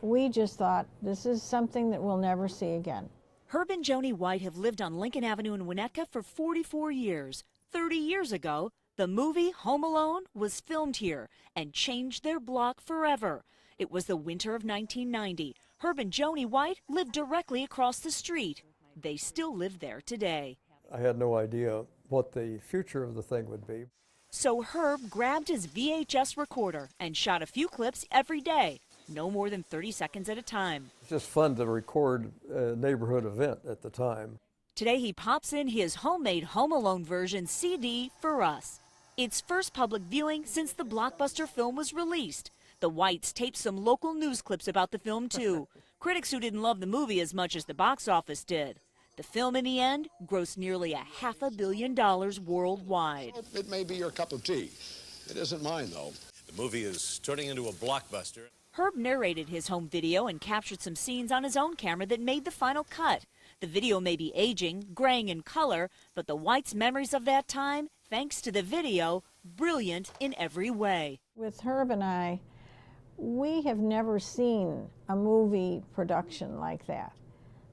We just thought, this is something that we'll never see again. Herb and Joni White have lived on Lincoln Avenue in Winnetka for 44 years. 30 years ago, the movie Home Alone was filmed here and changed their block forever. It was the winter of 1990. Herb and Joni White lived directly across the street. They still live there today. I had no idea what the future of the thing would be. So Herb grabbed his VHS recorder and shot a few clips every day, no more than 30 seconds at a time. It's just fun to record a neighborhood event at the time. Today he pops in his homemade Home Alone version CD for us. Its first public viewing since the blockbuster film was released. The Whites taped some local news clips about the film too. Critics who didn't love the movie as much as the box office did. The film in the end grossed nearly $500 million worldwide. It may be your cup of tea. It isn't mine though. The movie is turning into a blockbuster. Herb narrated his home video and captured some scenes on his own camera that made the final cut. The video may be aging, graying in color, but the Whites' memories of that time, thanks to the video, brilliant in every way. With Herb and I, we have never seen a movie production like that.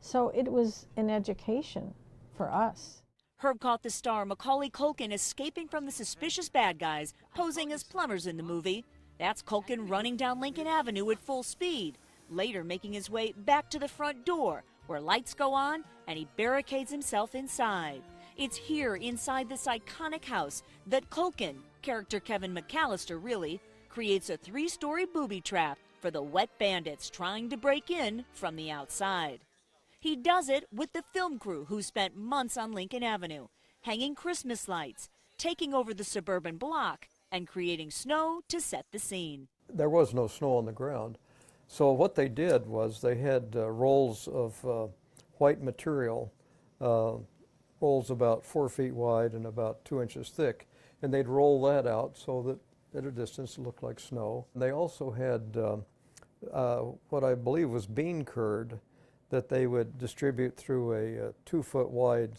So it was an education for us. Herb caught the star Macaulay Culkin escaping from the suspicious bad guys posing as plumbers in the movie. That's Culkin running down Lincoln Avenue at full speed, later making his way back to the front door where lights go on and he barricades himself inside. It's here inside this iconic house that Culkin, character Kevin McAllister really, creates a 3-story booby trap for the wet bandits trying to break in from the outside. He does it with the film crew who spent months on Lincoln Avenue, hanging Christmas lights, taking over the suburban block, and creating snow to set the scene. There was no snow on the ground. So what they did was they had rolls of white material, rolls about 4 feet wide and about 2 inches thick, and they'd roll that out so that at a distance it looked like snow. They also had what I believe was bean curd that they would distribute through a 2-foot wide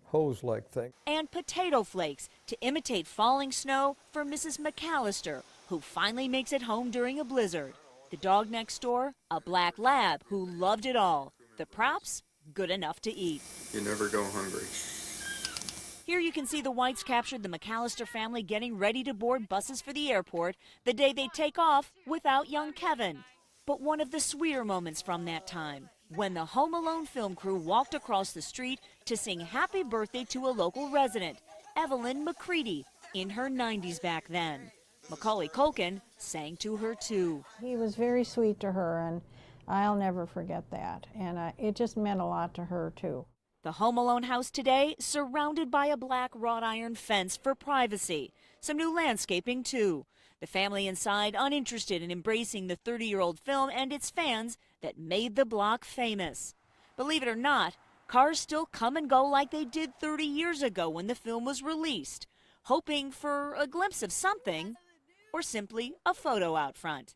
hose-like thing. And potato flakes to imitate falling snow for Mrs. McAllister, who finally makes it home during a blizzard. The dog next door, a black lab who loved it all. The props, good enough to eat. You never go hungry. Here you can see the Whites captured the McAllister family getting ready to board buses for the airport the day they take off without young Kevin. But one of the sweeter moments from that time, when the Home Alone film crew walked across the street to sing happy birthday to a local resident, Evelyn McCready, in her 90s back then. Macaulay Culkin sang to her too. He was very sweet to her, and I'll never forget that. And it just meant a lot to her too. The Home Alone house today surrounded by a black wrought iron fence for privacy. Some new landscaping too. The family inside uninterested in embracing the 30-year-old film and its fans that made the block famous. Believe it or not, cars still come and go like they did 30 years ago when the film was released, hoping for a glimpse of something or simply a photo out front.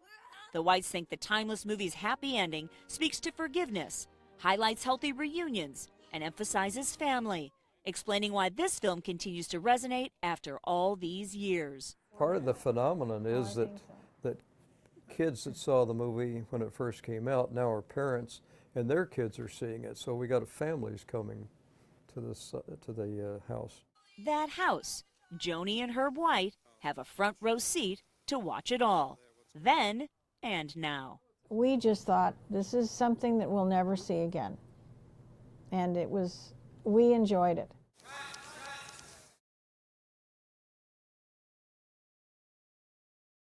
The Whites think the timeless movie's happy ending speaks to forgiveness, highlights healthy reunions, and emphasizes family, explaining why this film continues to resonate after all these years. Part of the phenomenon is that kids that saw the movie when it first came out now are parents, and their kids are seeing it. So we got families coming to the house. That house, Joni and Herb White have a front row seat to watch it all, then and now. We just thought, this is something that we'll never see again. And we enjoyed it.